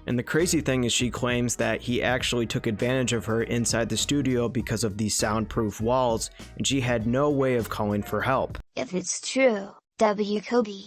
And the crazy thing is she claims that he actually took advantage of her inside the studio because of these soundproof walls, and she had no way of calling for help. If it's true, W. Kobe.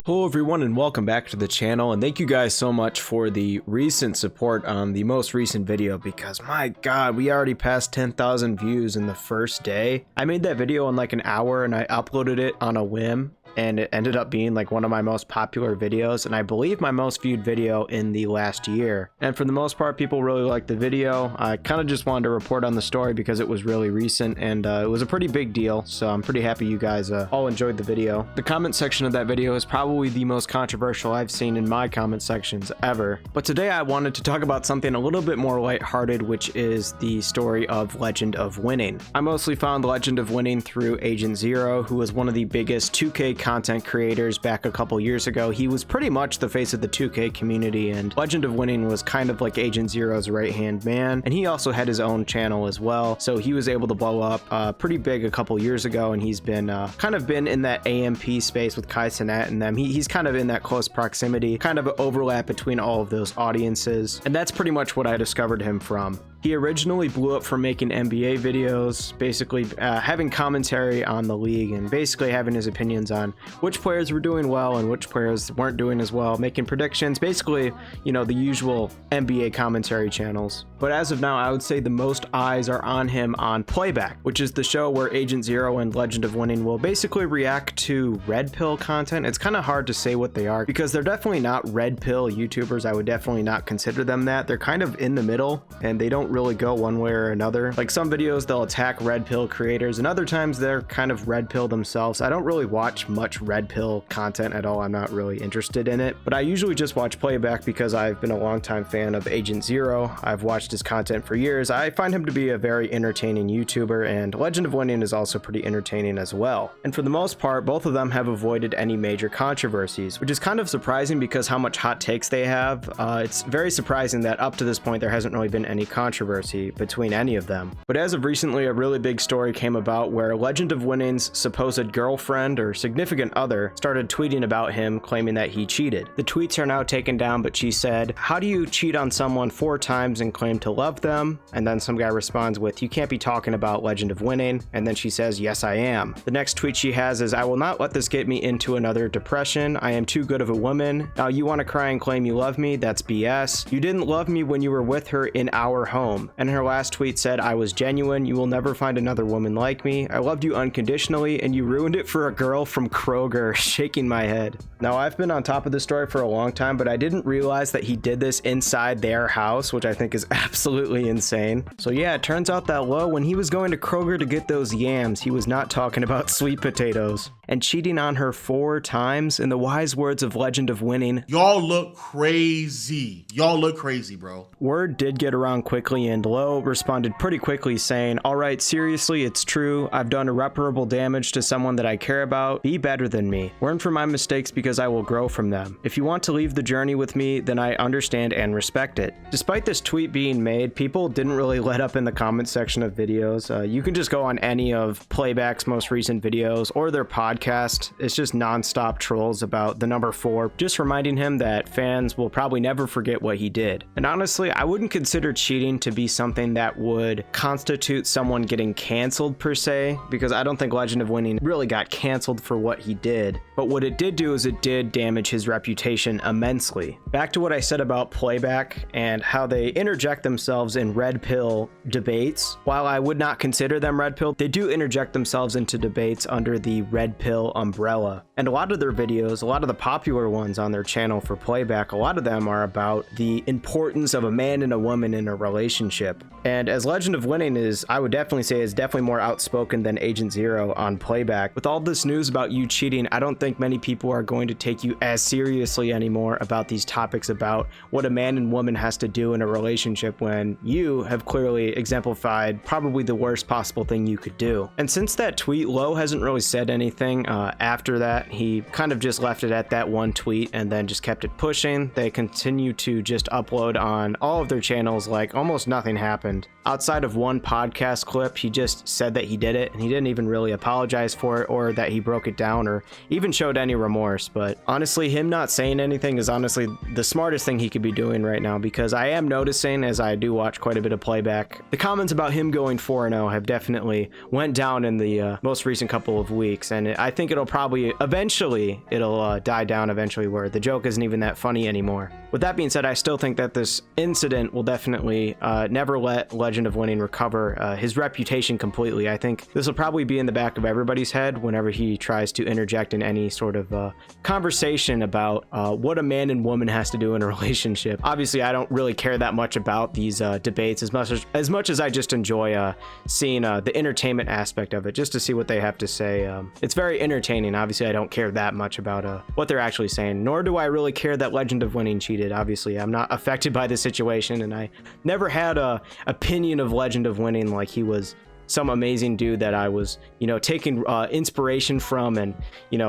Hello everyone and welcome back to the channel, and thank you guys so much for the recent support on the most recent video, because my god, we already passed 10,000 views in the first day. I made that video in like an hour and I uploaded it on a whim, and it ended up being like one of my most popular videos, and I believe my most viewed video in the last year. And for the most part, people really liked the video. I kind of just wanted to report on the story because it was really recent, and it was a pretty big deal, so I'm pretty happy you guys all enjoyed the video. The comment section of that video is probably the most controversial I've seen in my comment sections ever. But today I wanted to talk about something a little bit more lighthearted, which is the story of Legend of Winning. I mostly found Legend of Winning through Agent Zero, who was one of the biggest 2K content creators back a couple years ago. He was pretty much the face of the 2K community, and Legend of Winning was kind of like Agent Zero's right-hand man, and he also had his own channel as well, so he was able to blow up pretty big a couple years ago, and he's been kind of been in that AMP space with Kai Cenat and them. He's kind of in that close proximity, kind of an overlap between all of those audiences, and that's pretty much what I discovered him from. He originally blew up from making NBA videos, basically having commentary on the league and basically having his opinions on which players were doing well and which players weren't doing as well, making predictions, basically, you know, the usual NBA commentary channels. But as of now, I would say the most eyes are on him on Playback, which is the show where Agent Zero and Legend of Winning will basically react to red pill content. It's kind of hard to say what they are because they're definitely not red pill YouTubers. I would definitely not consider them that. They're kind of in the middle and they don't really go one way or another. Like some videos they'll attack red pill creators and other times they're kind of red pill themselves. I don't really watch much red pill content at all. I'm not really interested in it, but I usually just watch Playback because I've been a longtime fan of Agent Zero. I've watched his content for years. I find him to be a very entertaining YouTuber, and Legend of Winning is also pretty entertaining as well. And for the most part, both of them have avoided any major controversies, which is kind of surprising because how much hot takes they have. It's very surprising that up to this point there hasn't really been any controversy between any of them. But as of recently, a really big story came about where Legend of Winning's supposed girlfriend or significant other started tweeting about him, claiming that he cheated. The tweets are now taken down, but she said, "How do you cheat on someone 4 times and claim to love them?" And then some guy responds with, "You can't be talking about Legend of Winning." And then she says, "Yes, I am." The next tweet she has is, "I will not let this get me into another depression. I am too good of a woman. Now you want to cry and claim you love me? That's BS. You didn't love me when you were with her in our home." And her last tweet said, "I was genuine. You will never find another woman like me. I loved you unconditionally and you ruined it for a girl from Kroger." Shaking my head. Now I've been on top of this story for a long time, but I didn't realize that he did this inside their house, which I think is absolutely insane. So yeah, it turns out that when he was going to Kroger to get those yams, he was not talking about sweet potatoes. And cheating on her 4 times, in the wise words of Legend of Winning, "Y'all look crazy. Y'all look crazy, bro." Word did get around quickly, and Lowe responded pretty quickly saying, "All right, seriously, it's true. I've done irreparable damage to someone that I care about. Be better than me. Learn from my mistakes because I will grow from them. If you want to leave the journey with me, then I understand and respect it." Despite this tweet being made, people didn't really let up in the comment section of videos. You can just go on any of Playback's most recent videos or their podcast. It's just non-stop trolls about the number 4, just reminding him that fans will probably never forget what he did. And honestly, I wouldn't consider cheating to be something that would constitute someone getting canceled per se, because I don't think Legend of Winning really got canceled for what he did. But what it did do is it did damage his reputation immensely. Back to what I said about Playback and how they interject themselves in red pill debates. While I would not consider them red pill, they do interject themselves into debates under the red pill umbrella. And a lot of their videos, a lot of the popular ones on their channel for Playback, a lot of them are about the importance of a man and a woman in a relationship. And as Legend of Winning is, I would definitely say, is definitely more outspoken than Agent Zero on Playback. With all this news about you cheating, I don't think many people are going to take you as seriously anymore about these topics about what a man and woman has to do in a relationship when you have clearly exemplified probably the worst possible thing you could do. And since that tweet, Lowe hasn't really said anything after that. He kind of just left it at that one tweet and then just kept it pushing. They continue to just upload on all of their channels like almost almost nothing happened. Outside of one podcast clip, he just said that he did it, and he didn't even really apologize for it or that he broke it down or even showed any remorse. But honestly, him not saying anything is honestly the smartest thing he could be doing right now, because I am noticing, as I do watch quite a bit of Playback, the comments about him going 4-0 have definitely went down in the most recent couple of weeks, and I think it'll probably eventually die down eventually, where the joke isn't even that funny anymore. With that being said, I still think that this incident will definitely never let Legend of Winning recover his reputation completely. I think this will probably be in the back of everybody's head whenever he tries to interject in any sort of conversation about what a man and woman has to do in a relationship. Obviously, I don't really care that much about these debates as much as I just enjoy seeing the entertainment aspect of it, just to see what they have to say. It's very entertaining. Obviously, I don't care that much about what they're actually saying, nor do I really care that Legend of Winning cheated. Obviously, I'm not affected by the situation, and I never had a opinion of Legend of Winning like he was some amazing dude that I was, taking inspiration from, and,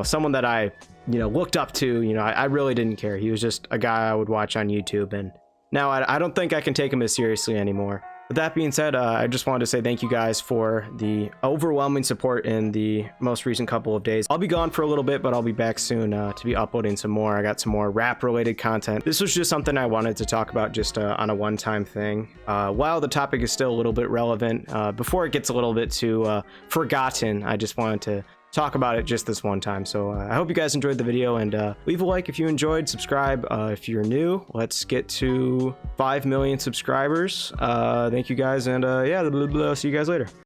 someone that I, looked up to. I really didn't care. He was just a guy I would watch on YouTube, and now I don't think I can take him as seriously anymore. With that being said, I just wanted to say thank you guys for the overwhelming support in the most recent couple of days. I'll be gone for a little bit, but I'll be back soon to be uploading some more. I got some more rap related content. This was just something I wanted to talk about just on a one-time thing. While the topic is still a little bit relevant, before it gets a little bit too forgotten, I just wanted to talk about it just this one time. So I hope you guys enjoyed the video, and leave a like if you enjoyed, subscribe if you're new. Let's get to 5 million subscribers. Thank you guys, and yeah, see you guys later.